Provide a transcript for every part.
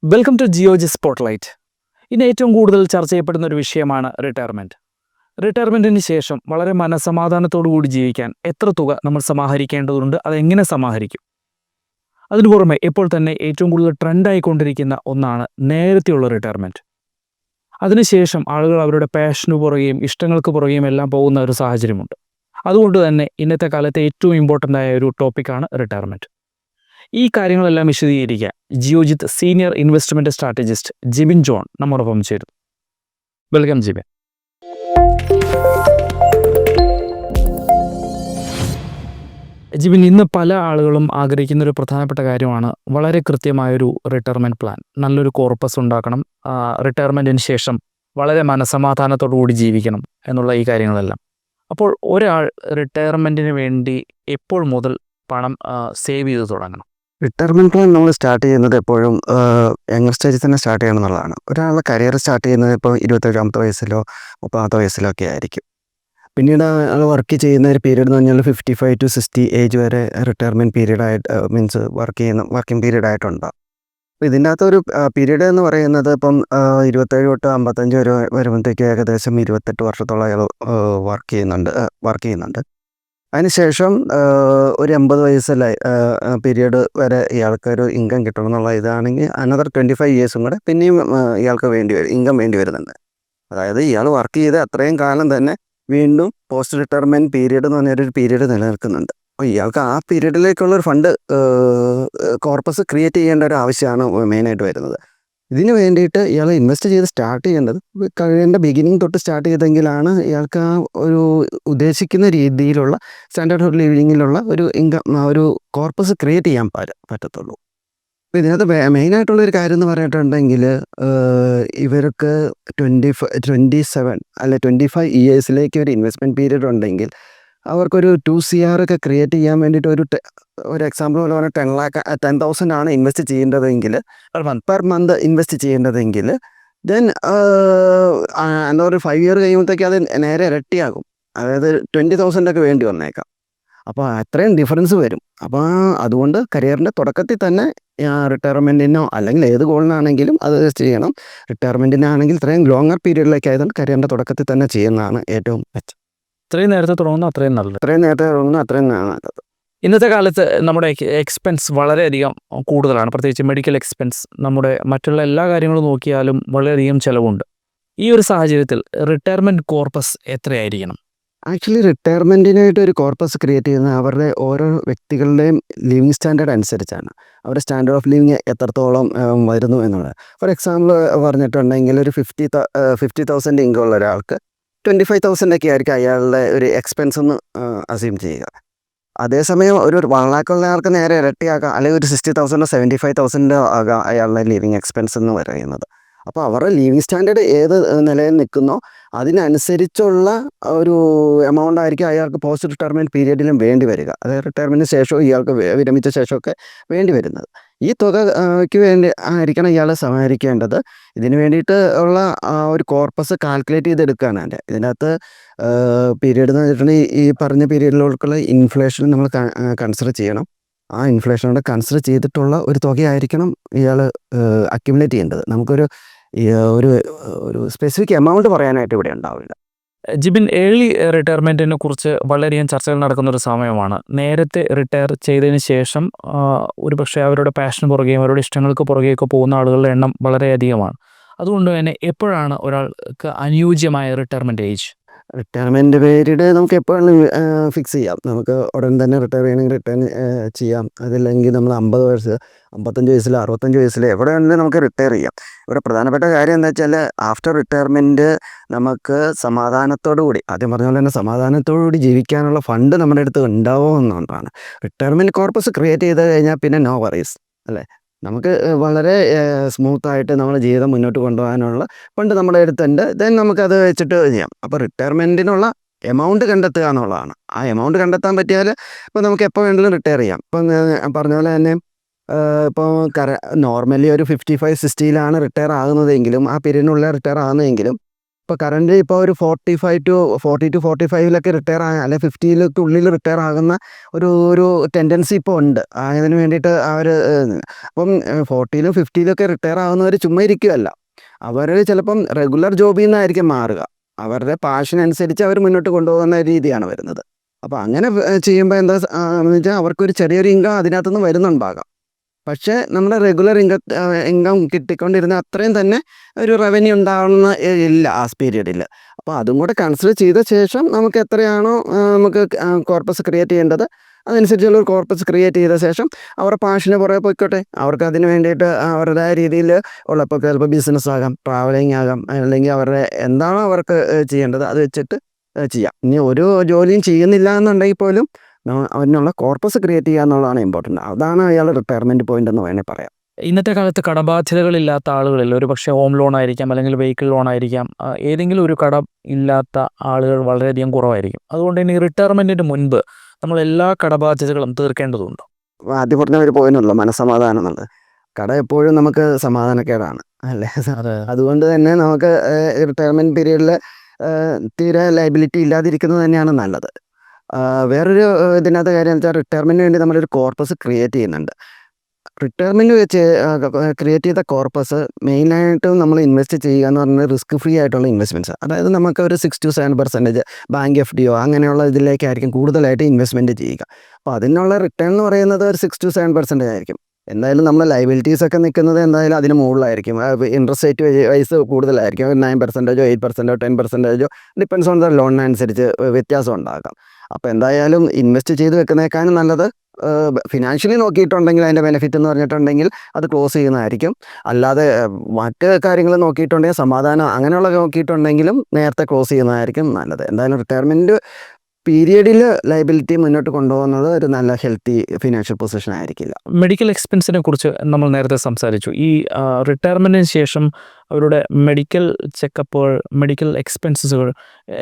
Welcome to ജിയോജി spotlight. ഇന്ന് ഏറ്റവും കൂടുതൽ ചർച്ച ചെയ്യപ്പെടുന്ന ഒരു വിഷയമാണ് റിട്ടയർമെൻറ്റ്. റിട്ടയർമെൻറ്റിന് ശേഷം വളരെ മനസ്സമാധാനത്തോടു കൂടി ജീവിക്കാൻ എത്ര തുക നമ്മൾ സമാഹരിക്കേണ്ടതുണ്ട്, അതെങ്ങനെ സമാഹരിക്കും? അതിനു പുറമെ ഇപ്പോൾ തന്നെ ഏറ്റവും കൂടുതൽ ട്രെൻഡായിക്കൊണ്ടിരിക്കുന്ന ഒന്നാണ് നേരത്തെയുള്ള റിട്ടയർമെൻറ്റ്. അതിനുശേഷം ആളുകൾ അവരുടെ പാഷന് പുറകെയും ഇഷ്ടങ്ങൾക്ക് പുറകെയും എല്ലാം പോകുന്ന ഒരു സാഹചര്യമുണ്ട്. അതുകൊണ്ട് തന്നെ ഇന്നത്തെ കാലത്തെ ഏറ്റവും ഇമ്പോർട്ടൻ്റ് ആയ ഒരു ടോപ്പിക്കാണ് റിട്ടയർമെൻറ്റ്. ഈ കാര്യങ്ങളെല്ലാം വിശദീകരിക്കാൻ Geojit senior investment strategist Jibin John നമ്മോടൊപ്പം ചേരുന്നു. വെൽക്കം ജിബിൻ. ജിബിൻ, ഇന്ന് പല ആളുകളും ആഗ്രഹിക്കുന്ന ഒരു പ്രധാനപ്പെട്ട കാര്യമാണ് വളരെ കൃത്യമായൊരു റിട്ടയർമെൻറ്റ് പ്ലാൻ. നല്ലൊരു കോർപ്പസ് ഉണ്ടാക്കണം, റിട്ടയർമെൻറ്റിന് ശേഷം വളരെ മനസമാധാനത്തോടു കൂടി ജീവിക്കണം എന്നുള്ള ഈ കാര്യങ്ങളെല്ലാം. അപ്പോൾ ഒരാൾ റിട്ടയർമെൻറ്റിന് വേണ്ടി എപ്പോൾ മുതൽ പണം സേവ് ചെയ്ത് തുടങ്ങണം? റിട്ടയർമെൻറ്റ് പ്ലാൻ നമ്മൾ സ്റ്റാർട്ട് ചെയ്യുന്നത് എപ്പോഴും യങ്ങർ സ്റ്റേജിൽ തന്നെ സ്റ്റാർട്ട് ചെയ്യണം എന്നുള്ളതാണ്. ഒരാളുടെ കരിയർ സ്റ്റാർട്ട് ചെയ്യുന്നത് ഇപ്പോൾ 27-ാമത്തെ വയസ്സിലോ 30-ാമത്തെ വയസ്സിലോ ഒക്കെ ആയിരിക്കും. പിന്നീട് ആൾ വർക്ക് ചെയ്യുന്ന ഒരു പീരീഡ് എന്ന് പറഞ്ഞാൽ 55 to 60 ഏജ് വരെ റിട്ടയർമെൻറ്റ് പീരീഡായിട്ട് മീൻസ് വർക്കിംഗ് പീരീഡായിട്ടുണ്ടാകും. അപ്പോൾ ഇതിൻ്റെ അകത്തൊരു പീരീഡ് എന്ന് പറയുന്നത് ഇപ്പം 27 തൊട്ട് 55 വരെ വരുമ്പോഴത്തേക്ക് ഏകദേശം 28 വർഷത്തോളം അയാൾ വർക്ക് ചെയ്യുന്നുണ്ട്. അതിനുശേഷം ഒരു 80 വയസ്സിലെ പീരീഡ് വരെ ഇയാൾക്കൊരു ഇൻകം കിട്ടണം എന്നുള്ള ഇതാണെങ്കിൽ അനദർ 25 ഇയേഴ്സും കൂടെ പിന്നെയും ഇയാൾക്ക് ഇൻകം വേണ്ടി വരുന്നുണ്ട്. അതായത് ഇയാൾ വർക്ക് ചെയ്ത അത്രയും കാലം തന്നെ വീണ്ടും പോസ്റ്റ് റിട്ടയർമെൻറ്റ് പീരീഡ് എന്ന് പറഞ്ഞൊരു പീരീഡ് നിലനിൽക്കുന്നുണ്ട്. അപ്പോൾ ഇയാൾക്ക് ആ പീരീഡിലേക്കുള്ളൊരു ഫണ്ട് കോർപ്പസ് ക്രിയേറ്റ് ചെയ്യേണ്ട ഒരു ആവശ്യമാണ് മെയിനായിട്ട് വരുന്നത്. ഇതിന് വേണ്ടിയിട്ട് ഇയാൾ ഇൻവെസ്റ്റ് ചെയ്ത് സ്റ്റാർട്ട് ചെയ്യേണ്ടത് കഴിയേണ്ട ബിഗിനിങ് തൊട്ട് സ്റ്റാർട്ട് ചെയ്തെങ്കിലാണ് ഇയാൾക്ക് ആ ഒരു ഉദ്ദേശിക്കുന്ന രീതിയിലുള്ള സ്റ്റാൻഡേർഡ് ഓഫ് ലിവിങ്ങിലുള്ള ഒരു ഇൻകം ഒരു കോർപ്പസ് ക്രിയേറ്റ് ചെയ്യാൻ പറ്റത്തുള്ളൂ. അപ്പോൾ ഇതിനകത്ത് മെയിനായിട്ടുള്ളൊരു കാര്യം എന്ന് പറഞ്ഞിട്ടുണ്ടെങ്കിൽ ഇവർക്ക് 27 അല്ലെ 25 ഇയേഴ്സിലേക്ക് ഒരു ഇൻവെസ്റ്റ്മെൻറ്റ് പീരീഡ് ഉണ്ടെങ്കിൽ അവർക്കൊരു 2 CR ഒക്കെ ക്രിയേറ്റ് ചെയ്യാൻ വേണ്ടിയിട്ട് ഒരു എക്സാമ്പിൾ പോലെ പറഞ്ഞാൽ 10,000 ആണ് ഇൻവെസ്റ്റ് ചെയ്യേണ്ടതെങ്കിൽ പെർ മന്ത് ഇൻവെസ്റ്റ് ചെയ്യേണ്ടതെങ്കിൽ ദെൻ എന്താ പറയുക 5 ഇയർ കഴിയുമ്പോഴത്തേക്ക് അത് നേരെ ഇരട്ടിയാകും. അതായത് 20,000 ഒക്കെ വേണ്ടി വന്നേക്കാം. അപ്പോൾ അത്രയും ഡിഫറൻസ് വരും. അപ്പോൾ അതുകൊണ്ട് കരിയറിൻ്റെ തുടക്കത്തിൽ തന്നെ റിട്ടയർമെൻറ്റിനോ അല്ലെങ്കിൽ ഏത് ഗോളിനാണെങ്കിലും അത് ചെയ്യണം. റിട്ടയർമെൻറ്റിനാണെങ്കിൽ ഇത്രയും ലോങ്ങർ പീരീഡിലേക്ക് ആയതുകൊണ്ട് കരിയറിൻ്റെ തുടക്കത്തിൽ തന്നെ ചെയ്യുന്നതാണ് ഏറ്റവും മെച്ചം. ഇത്രയും നേരത്തെ തുടങ്ങുന്ന അത്രയും നല്ലത്. അത്രയും നേരത്തെ തുടങ്ങുന്ന അത്രയും നല്ലത്. ഇന്നത്തെ കാലത്ത് നമ്മുടെ എക്സ്പെൻസ് വളരെയധികം കൂടുതലാണ്. പ്രത്യേകിച്ച് മെഡിക്കൽ എക്സ്പെൻസ്, നമ്മുടെ മറ്റുള്ള എല്ലാ കാര്യങ്ങളും നോക്കിയാലും വളരെയധികം ചിലവുണ്ട്. ഈ ഒരു സാഹചര്യത്തിൽ റിട്ടയർമെൻറ്റ് കോർപ്പസ് എത്രയായിരിക്കണം? ആക്ച്വലി റിട്ടയർമെൻറ്റിനായിട്ട് ഒരു കോർപ്പസ് ക്രിയേറ്റ് ചെയ്യുന്നത് അവരുടെ ഓരോ വ്യക്തികളുടെയും ലിവിങ് സ്റ്റാൻഡേർഡ് അനുസരിച്ചാണ്. അവരുടെ സ്റ്റാൻഡേർഡ് ഓഫ് ലിവിങ് എത്രത്തോളം വരുന്നു എന്നുള്ളത്. ഫോർ എക്സാമ്പിൾ പറഞ്ഞിട്ടുണ്ടെങ്കിൽ ഒരു 50,000 ഇൻകം ഉള്ള ഒരാൾക്ക് 25,000 ഒക്കെ ആയിരിക്കും അയാളുടെ ഒരു എക്സ്പെൻസ് എന്ന് അസ്യൂം ചെയ്യുക. അതേസമയം ഒരു 1 lakh ഉള്ള ആൾക്ക് നേരെ ഇരട്ടിയാക്കാം, അല്ലെങ്കിൽ ഒരു 60,000 75,000 ആകാം അയാളുടെ ലിവിങ് എക്സ്പെൻസ് എന്ന് പറയുന്നത്. അപ്പോൾ അവരുടെ ലിവിങ് സ്റ്റാൻഡേർഡ് ഏത് നിലയിൽ നിൽക്കുന്നോ അതിനനുസരിച്ചുള്ള ഒരു എമൗണ്ട് ആയിരിക്കും അയാൾക്ക് പോസ്റ്റ് റിട്ടയർമെൻറ്റ് പീരീഡിലും വേണ്ടി വരിക. അതായത് റിട്ടയർമെൻറ്റിന് ശേഷവും ഇയാൾക്ക് വിരമിച്ച ശേഷമൊക്കെ വേണ്ടി വരുന്നത്. ഈ തുകയ്ക്ക് വേണ്ടി ആയിരിക്കണം ഇയാൾ സമാഹരിക്കേണ്ടത്. ഇതിന് വേണ്ടിയിട്ട് ഉള്ള ഒരു കോർപ്പസ് കാൽക്കുലേറ്റ് ചെയ്തെടുക്കുകയാണ് അതിൻ്റെ. ഇതിനകത്ത് പീരീഡ് എന്ന് വെച്ചിട്ടുണ്ടെങ്കിൽ ഈ പറഞ്ഞ പീരീഡിലേക്കുള്ള ഇൻഫ്ലേഷൻ നമ്മൾ കൺസിഡർ ചെയ്യണം. ആ ഇൻഫ്ലേഷനോട് കൺസിഡർ ചെയ്തിട്ടുള്ള ഒരു തുകയായിരിക്കണം ഇയാൾ അക്യുമുലേറ്റ് ചെയ്യേണ്ടത്. നമുക്കൊരു ഒരു സ്പെസിഫിക് എമൗണ്ട് പറയാനായിട്ട് ഇവിടെ ഉണ്ടാവില്ല. ജിബിൻ, ഏർലി റിട്ടയർമെൻറ്റിനെ കുറിച്ച് വളരെയധികം ചർച്ചകൾ നടക്കുന്ന ഒരു സമയമാണ്. നേരത്തെ റിട്ടയർ ചെയ്തതിന് ശേഷം ഒരുപക്ഷെ അവരുടെ പാഷന് പുറകെയും അവരുടെ ഇഷ്ടങ്ങൾക്ക് പുറകെയൊക്കെ പോകുന്ന ആളുകളുടെ എണ്ണം വളരെയധികമാണ്. അതുകൊണ്ട് തന്നെ എപ്പോഴാണ് ഒരാൾക്ക് അനുയോജ്യമായ റിട്ടയർമെൻറ്റ് ഏജ്? റിട്ടയർമെൻറ്റ് പീരീഡ് നമുക്ക് എപ്പോഴും ഫിക്സ് ചെയ്യാം. നമുക്ക് ഉടൻ തന്നെ റിട്ടയർ ചെയ്യണമെങ്കിൽ റിട്ടയർ ചെയ്യാം. അതില്ലെങ്കിൽ നമ്മൾ 50 വയസ്സ് 55 വയസ്സിൽ 65 വയസ്സിൽ എവിടെ വേണമെങ്കിലും നമുക്ക് റിട്ടയർ ചെയ്യാം. ഇവിടെ പ്രധാനപ്പെട്ട കാര്യം എന്താ വെച്ചാൽ ആഫ്റ്റർ റിട്ടയർമെൻറ്റ് നമുക്ക് സമാധാനത്തോടു കൂടി, ആദ്യം പറഞ്ഞ പോലെ തന്നെ സമാധാനത്തോടു കൂടി ജീവിക്കാനുള്ള ഫണ്ട് നമ്മുടെ അടുത്ത് ഉണ്ടാവുമെന്നുള്ളതാണ്. റിട്ടയർമെൻറ്റ് കോർപ്പസ് ക്രിയേറ്റ് ചെയ്ത് കഴിഞ്ഞാൽ പിന്നെ നോ വറീസ് അല്ലേ. നമുക്ക് വളരെ സ്മൂത്തായിട്ട് നമ്മുടെ ജീവിതം മുന്നോട്ട് കൊണ്ടുപോകാനുള്ള ഫണ്ട് നമ്മുടെ അടുത്തുണ്ട്. ദെൻ നമുക്കത് വെച്ചിട്ട് ചെയ്യാം. അപ്പോൾ റിട്ടയർമെൻറ്റിനുള്ള എമൗണ്ട് കണ്ടെത്തുക എന്നുള്ളതാണ്. ആ എമൗണ്ട് കണ്ടെത്താൻ പറ്റിയാൽ ഇപ്പോൾ നമുക്ക് എപ്പോൾ വേണമെങ്കിലും റിട്ടയർ ചെയ്യാം. ഇപ്പം ഞാൻ പറഞ്ഞ പോലെ തന്നെ ഇപ്പോൾ നോർമലി ഒരു 55-60 റിട്ടയർ ആകുന്നതെങ്കിലും ആ പീരീഡിനുള്ളിൽ റിട്ടയർ ആകുന്നതെങ്കിലും ഇപ്പോൾ കറൻറ്റ് ഇപ്പോൾ ഒരു 40 to 45 റിട്ടയർ ആയ അല്ലെ 50 ഉള്ളിൽ റിട്ടയർ ആകുന്ന ഒരു ടെൻഡൻസി ഇപ്പോൾ ഉണ്ട്. അതിന് വേണ്ടിയിട്ട് അവർ അപ്പം 40 50 റിട്ടയർ ആകുന്നവർ ചുമ്മാ ഇരിക്കുകയല്ല. അവർ ചിലപ്പം റെഗുലർ ജോബിൽ നിന്നായിരിക്കും മാറുക. അവരുടെ പാഷൻ അനുസരിച്ച് അവർ മുന്നോട്ട് കൊണ്ടുപോകുന്ന രീതിയാണ് വരുന്നത്. അപ്പോൾ അങ്ങനെ ചെയ്യുമ്പോൾ എന്താ എന്ന് വെച്ചാൽ അവർക്കൊരു ചെറിയൊരു ഇൻകം അതിനകത്തുനിന്ന് വരുന്നുണ്ടാകാം. പക്ഷേ നമ്മുടെ റെഗുലർ ഇൻകം കിട്ടിക്കൊണ്ടിരുന്ന അത്രയും തന്നെ ഒരു റവന്യൂ ഉണ്ടാവുന്ന ഇല്ല ആ പീരീഡിൽ. അപ്പോൾ അതും കൂടെ കൺസിഡർ ചെയ്ത ശേഷം നമുക്ക് എത്രയാണോ നമുക്ക് കോർപ്പസ് ക്രിയേറ്റ് ചെയ്യേണ്ടത് അതനുസരിച്ചുള്ള ഒരു കോർപ്പസ് ക്രിയേറ്റ് ചെയ്ത ശേഷം അവരുടെ പാഷന് പുറകെ പോയിക്കോട്ടെ. അവർക്ക് അതിന് വേണ്ടിയിട്ട് അവരുടേതായ രീതിയിൽ ഉള്ളപ്പോൾ ചിലപ്പോൾ ബിസിനസ് ആകാം, ട്രാവലിംഗ് ആകാം, അല്ലെങ്കിൽ അവരുടെ എന്താണോ അവർക്ക് ചെയ്യേണ്ടത് അത് വെച്ചിട്ട് ചെയ്യാം. ഇനി ഒരു ജോലിയും ചെയ്യുന്നില്ല എന്നുണ്ടെങ്കിൽ പോലും അതിനുള്ള കോർപ്പസ് ക്രിയേറ്റ് ചെയ്യുക എന്നുള്ളതാണ് ഇമ്പോർട്ടൻറ്റ്. അതാണ് അയാളുടെ റിട്ടയർമെൻറ്റ് പോയിന്റ് എന്ന് വേണമെങ്കിൽ പറയാം. ഇന്നത്തെ കാലത്ത് കടബാധ്യതകളില്ലാത്ത ആളുകളിൽ ഒരു പക്ഷേ ഹോം ലോൺ ആയിരിക്കാം, അല്ലെങ്കിൽ വെഹിക്കിൾ ലോൺ ആയിരിക്കാം, ഏതെങ്കിലും ഒരു കടം ഇല്ലാത്ത ആളുകൾ വളരെയധികം കുറവായിരിക്കും. അതുകൊണ്ട് തന്നെ ഈ റിട്ടയർമെൻറ്റിന് മുൻപ് നമ്മൾ എല്ലാ കടബാധ്യതകളും തീർക്കേണ്ടതുണ്ട്. ആദ്യം പറഞ്ഞ ഒരു പോയിന്റുള്ളൂ, മനസ്സമാധാനം എന്നുള്ളത്. കട എപ്പോഴും നമുക്ക് സമാധാനക്കേടാണ് അല്ലേ. അതെ. അതുകൊണ്ട് തന്നെ നമുക്ക് റിട്ടയർമെൻറ്റ് പീരീഡിൽ തീരെ ലയബിലിറ്റി ഇല്ലാതിരിക്കുന്നത് തന്നെയാണ് നല്ലത്. വേറൊരു ഇതിനകത്ത് കാര്യം എന്ന് വെച്ചാൽ റിട്ടയർമെൻറ്റിന് വേണ്ടി നമ്മളൊരു കോർപ്പസ് ക്രിയേറ്റ് ചെയ്യുന്നുണ്ട്. റിട്ടയർമെൻറ്റ് വെച്ച് ക്രിയേറ്റ് ചെയ്ത കോർപ്പസ് മെയിനായിട്ടും നമ്മൾ ഇൻവെസ്റ്റ് ചെയ്യുക എന്ന് പറഞ്ഞാൽ റിസ്ക് ഫ്രീ ആയിട്ടുള്ള ഇൻവെസ്റ്റ്മെൻറ്റ്സ്. അതായത് നമുക്ക് ഒരു 6 to 7% ബാങ്ക് FDയോ അങ്ങനെയുള്ള ഇതിലേക്കായിരിക്കും കൂടുതലായിട്ട് ഇൻവെസ്റ്റ്മെൻറ്റ് ചെയ്യുക. അപ്പോൾ അതിനുള്ള റിട്ടേൺ എന്ന് പറയുന്നത് ഒരു 6 to 7% ആയിരിക്കും. എന്തായാലും നമ്മൾ ലയബിലിറ്റീസൊക്കെ നിൽക്കുന്നത് എന്തായാലും അതിന് മുകളിലായിരിക്കും. ഇൻട്രസ്റ്റ് റേറ്റ് വൈസ് കൂടുതലായിരിക്കും. 9%, 8%, 10%, ഡിപ്പെൻസ് ഓൺ ദ ലോണിനനുസരിച്ച് വ്യത്യാസം ഉണ്ടാകാം. അപ്പോൾ എന്തായാലും ഇൻവെസ്റ്റ് ചെയ്ത് വെക്കുന്നേക്കാളും നല്ലത് ഫിനാൻഷ്യലി നോക്കിയിട്ടുണ്ടെങ്കിൽ അതിൻ്റെ ബെനിഫിറ്റ് എന്ന് പറഞ്ഞിട്ടുണ്ടെങ്കിൽ അത് ക്ലോസ് ചെയ്യുന്നതായിരിക്കും. അല്ലാതെ മറ്റ് കാര്യങ്ങൾ നോക്കിയിട്ടുണ്ടെങ്കിൽ സമാധാനം അങ്ങനെയുള്ള നോക്കിയിട്ടുണ്ടെങ്കിലും നേരത്തെ ക്ലോസ് ചെയ്യുന്നതായിരിക്കും നല്ലത്. എന്തായാലും റിട്ടയർമെൻറ്റ് പീരിയഡിൽ ലയബിലിറ്റി മുന്നോട്ട് കൊണ്ടുപോകുന്നത് ഒരു നല്ല ഹെൽത്തി ഫിനാൻഷ്യൽ പൊസിഷൻ ആയിരിക്കില്ല. മെഡിക്കൽ എക്സ്പെൻസിനെ കുറിച്ച് നമ്മൾ നേരത്തെ സംസാരിച്ചു. ഈ റിട്ടയർമെൻറ്റിന് ശേഷം അവരുടെ മെഡിക്കൽ ചെക്കപ്പുകൾ, മെഡിക്കൽ എക്സ്പെൻസസുകൾ,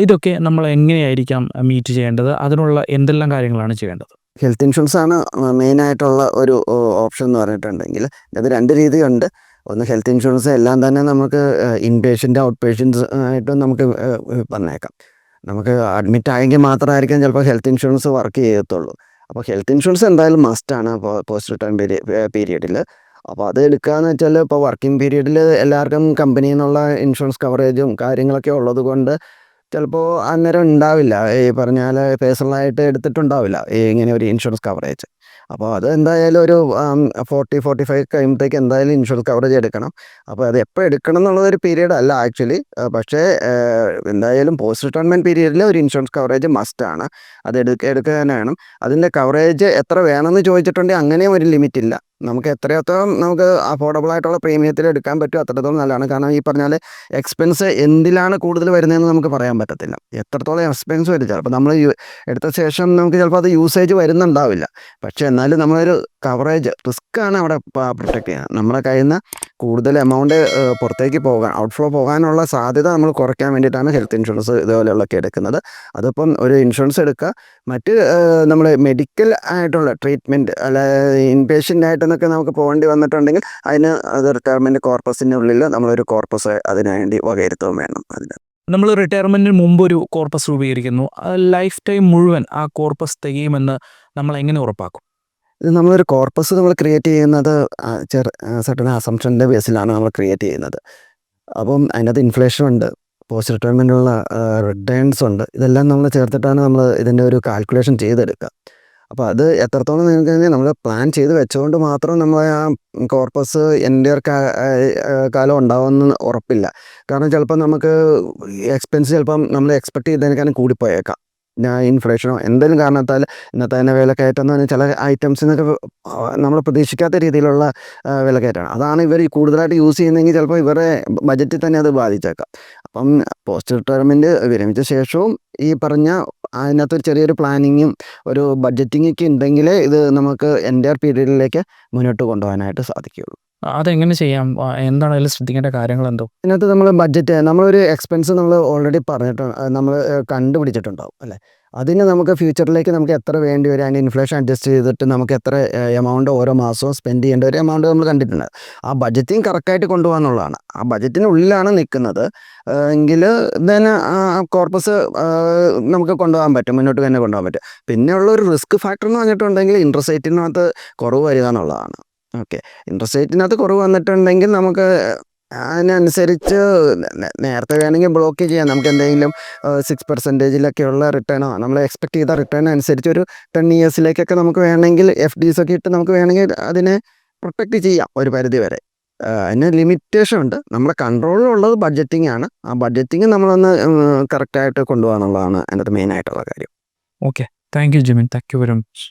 ഇതൊക്കെ നമ്മൾ എങ്ങനെയായിരിക്കാം മീറ്റ് ചെയ്യേണ്ടത്? അതിനുള്ള എന്തെല്ലാം കാര്യങ്ങളാണ് ചെയ്യേണ്ടത്? ഹെൽത്ത് ഇൻഷുറൻസ് ആണ് മെയിനായിട്ടുള്ള ഒരു ഓപ്ഷൻ എന്ന് പറഞ്ഞിട്ടുണ്ടെങ്കിൽ അത് 2 രീതിയുണ്ട്. ഒന്ന് ഹെൽത്ത് ഇൻഷുറൻസ് എല്ലാം തന്നെ നമുക്ക് ഇൻപേഷ്യൻ്റ് ഔട്ട് പേഷ്യൻസ് ആയിട്ടും നമുക്ക് പറഞ്ഞേക്കാം. നമുക്ക് അഡ്മിറ്റ് ആയെങ്കിൽ മാത്രമായിരിക്കും ചിലപ്പോൾ ഹെൽത്ത് ഇൻഷുറൻസ് വർക്ക് ചെയ്യത്തുള്ളൂ. അപ്പോൾ ഹെൽത്ത് ഇൻഷുറൻസ് എന്തായാലും മസ്റ്റാണ് പോസ്റ്റ് റിട്ടയർ പീരിയഡിൽ. അപ്പോൾ അത് എടുക്കുകയെന്ന് വെച്ചാൽ ഇപ്പോൾ വർക്കിംഗ് പീരീഡിൽ എല്ലാവർക്കും കമ്പനിയിൽ നിന്നുള്ള ഇൻഷുറൻസ് കവറേജും കാര്യങ്ങളൊക്കെ ഉള്ളത് കൊണ്ട് ചിലപ്പോൾ അന്നേരം ഉണ്ടാവില്ല, ഈ പറഞ്ഞാൽ പേഴ്സണലായിട്ട് എടുത്തിട്ടുണ്ടാവില്ല ഇങ്ങനെ ഒരു ഇൻഷുറൻസ് കവറേജ്. അപ്പോൾ അത് എന്തായാലും ഒരു 40-45 കഴിയുമ്പോഴത്തേക്ക് എന്തായാലും ഇൻഷുറൻസ് കവറേജ് എടുക്കണം. അപ്പോൾ അത് എപ്പോൾ എടുക്കണം എന്നുള്ളതൊരു പീരീഡ് അല്ല ആക്ച്വലി. പക്ഷേ എന്തായാലും പോസ്റ്റ് റിട്ടയർമെൻറ്റ് പീരീഡിൽ ഒരു ഇൻഷുറൻസ് കവറേജ് മസ്റ്റാണ്. അത് എടുക്കുക തന്നെ വേണം. അതിൻ്റെ കവറേജ് എത്ര വേണമെന്ന് ചോദിച്ചിട്ടുണ്ടെങ്കിൽ അങ്ങനെയും ഒരു ലിമിറ്റില്ല. നമുക്ക് എത്രത്തോളം നമുക്ക് അഫോർഡബിൾ ആയിട്ടുള്ള പ്രീമിയത്തിൽ എടുക്കാൻ പറ്റും അത്രത്തോളം നല്ലതാണ്. കാരണം ഈ പറഞ്ഞാൽ എക്സ്പെൻസ് എന്തിലാണ് കൂടുതൽ വരുന്നതെന്ന് നമുക്ക് പറയാൻ പറ്റത്തില്ല. എത്രത്തോളം എക്സ്പെൻസ് വരും ചിലപ്പോൾ നമ്മൾ എടുത്ത ശേഷം നമുക്ക് ചിലപ്പോൾ അത് യൂസേജ് വരുന്നുണ്ടാവില്ല. പക്ഷേ എന്നാലും നമ്മളൊരു കവറേജ് റിസ്ക്കാണ് അവിടെ പ്രൊട്ടക്റ്റ് ചെയ്യുക. നമ്മുടെ കയ്യിൽ നിന്ന് കൂടുതൽ എമൗണ്ട് പുറത്തേക്ക് ഔട്ട്ഫ്ലോ പോകാനുള്ള സാധ്യത നമ്മൾ കുറയ്ക്കാൻ വേണ്ടിയിട്ടാണ് ഹെൽത്ത് ഇൻഷുറൻസ് ഇതുപോലെയുള്ളതൊക്കെ എടുക്കുന്നത്. അതിപ്പം ഒരു ഇൻഷുറൻസ് എടുക്കുക, മറ്റ് നമ്മൾ മെഡിക്കൽ ആയിട്ടുള്ള ട്രീറ്റ്മെൻറ്റ് അല്ല ഇൻപേഷ്യൻ്റ് ആയിട്ടെന്നൊക്കെ നമുക്ക് പോകേണ്ടി വന്നിട്ടുണ്ടെങ്കിൽ അതിന് അത് റിട്ടയർമെൻറ്റ് കോർപ്പസിൻ്റെ ഉള്ളിൽ നമ്മളൊരു കോർപ്പസ് അതിന് വേണ്ടി വകയിരുത്തുകയും വേണം. അതിന് നമ്മൾ റിട്ടയർമെൻറ്റിന് മുമ്പ് ഒരു കോർപ്പസ് രൂപീകരിക്കുന്നു. ലൈഫ് ടൈം മുഴുവൻ ആ കോർപ്പസ് തികയുമെന്ന് നമ്മൾ എങ്ങനെ ഉറപ്പാക്കും? ഇത് നമ്മളൊരു കോർപ്പസ് നമ്മൾ ക്രിയേറ്റ് ചെയ്യുന്നത് സർട്ടൻ അസംഷൻ്റെ ബേസിലാണ് നമ്മൾ ക്രിയേറ്റ് ചെയ്യുന്നത്. അപ്പം അതിനകത്ത് ഇൻഫ്ലേഷൻ ഉണ്ട്, പോസ്റ്റ് റിട്ടയർമെൻറ്റിനുള്ള റിട്ടേൺസ് ഉണ്ട്. ഇതെല്ലാം നമ്മൾ ചേർത്തിട്ടാണ് നമ്മൾ ഇതിൻ്റെ ഒരു കാൽക്കുലേഷൻ ചെയ്തെടുക്കുക. അപ്പോൾ അത് എത്രത്തോളം നിങ്ങൾക്ക് കഴിഞ്ഞാൽ നമ്മൾ പ്ലാൻ ചെയ്ത് വെച്ചുകൊണ്ട് മാത്രം നമ്മൾ ആ കോർപ്പസ് എൻ്റെ കാലം ഉണ്ടാവുമെന്ന് ഉറപ്പില്ല. കാരണം ചിലപ്പോൾ നമുക്ക് എക്സ്പെൻസ് ചിലപ്പം നമ്മൾ എക്സ്പെക്ട് ചെയ്തതിനേക്കാളും കൂടിപ്പോയേക്കാം. ഇൻഫ്ലേഷനോ എന്തെങ്കിലും കാരണത്താൽ ഇന്നത്തെ തന്നെ വിലക്കയറ്റം എന്ന് പറഞ്ഞാൽ ചില ഐറ്റംസിനൊക്കെ നമ്മൾ പ്രതീക്ഷിക്കാത്ത രീതിയിലുള്ള വിലക്കയറ്റമാണ്. അതാണ് ഇവർ കൂടുതലായിട്ട് യൂസ് ചെയ്യുന്നതെങ്കിൽ ചിലപ്പോൾ ഇവരുടെ ബജറ്റിൽ തന്നെ അത് ബാധിച്ചേക്കാം. അപ്പം പോസ്റ്റ് റിട്ടയർമെൻറ്റ് വിരമിച്ച ശേഷവും ഈ പറഞ്ഞ അതിനകത്തൊരു ചെറിയൊരു പ്ലാനിങ്ങും ഒരു ബഡ്ജറ്റിങ്ങൊക്കെ ഉണ്ടെങ്കിലേ ഇത് നമുക്ക് എൻ്റയർ പീരീഡിലേക്ക് മുന്നോട്ട് കൊണ്ടുപോകാനായിട്ട് സാധിക്കുകയുള്ളൂ. അതെങ്ങനെ ചെയ്യാം? എന്താണ് അതിൽ ശ്രദ്ധിക്കേണ്ട കാര്യങ്ങൾ എന്തോ? ഇതിനകത്ത് നമ്മൾ ബഡ്ജറ്റ് നമ്മളൊരു എക്സ്പെൻസ് നമ്മൾ ഓൾറെഡി പറഞ്ഞിട്ടുണ്ട്, നമ്മൾ കണ്ടുപിടിച്ചിട്ടുണ്ടാവും അല്ലേ. അതിന് നമുക്ക് ഫ്യൂച്ചറിലേക്ക് നമുക്ക് എത്ര വേണ്ടി വരും, അതിൻ്റെ ഇൻഫ്ലേഷൻ അഡ്ജസ്റ്റ് ചെയ്തിട്ട് നമുക്ക് എത്ര എമൗണ്ട് ഓരോ മാസവും സ്പെൻഡ് ചെയ്യേണ്ട ഒരു എമൗണ്ട് നമ്മൾ കണ്ടിട്ടുണ്ട്. ആ ബഡ്ജറ്റിങ് കറക്റ്റായിട്ട് കൊണ്ടുപോകാന്നുള്ളതാണ്. ആ ബഡ്ജറ്റിനുള്ളിലാണ് നിൽക്കുന്നത് എങ്കിൽ ദെൻ കോർപ്പസ് നമുക്ക് കൊണ്ടുപോകാൻ പറ്റും, മുന്നോട്ട് തന്നെ കൊണ്ടുപോകാൻ പറ്റും. പിന്നെ ഉള്ള ഒരു റിസ്ക് ഫാക്ടർ എന്ന് പറഞ്ഞിട്ടുണ്ടെങ്കിൽ ഇൻട്രസ്റ്റ് റേറ്റിനകത്ത് കുറവ് വരിക എന്നുള്ളതാണ്. ഓക്കെ, ഇൻട്രസ്റ്റ് റേറ്റിനകത്ത് കുറവ് വന്നിട്ടുണ്ടെങ്കിൽ നമുക്ക് അതിനനുസരിച്ച് നേരത്തെ വേണമെങ്കിൽ ബ്ലോക്ക് ചെയ്യാം. നമുക്ക് എന്തെങ്കിലും 6%-ലൊക്കെയുള്ള റിട്ടേണോ നമ്മൾ എക്സ്പെക്ട് ചെയ്ത റിട്ടേൺ അനുസരിച്ച് ഒരു 10 ഇയേഴ്സിലേക്കൊക്കെ നമുക്ക് വേണമെങ്കിൽ FDs ഒക്കെ ഇട്ട് നമുക്ക് വേണമെങ്കിൽ അതിനെ പ്രൊട്ടക്റ്റ് ചെയ്യാം ഒരു പരിധി വരെ. അതിന് ലിമിറ്റേഷൻ ഉണ്ട്. നമ്മുടെ കൺട്രോളിലുള്ളത് ബഡ്ജറ്റിംഗ് ആണ്. ആ ബഡ്ജറ്റിംഗ് നമ്മളൊന്ന് കറക്റ്റായിട്ട് കൊണ്ടുപോകാന്നുള്ളതാണ് അതിൻ്റെ മെയിനായിട്ടുള്ള കാര്യം. Okay, thank you Jimin, thank you very much.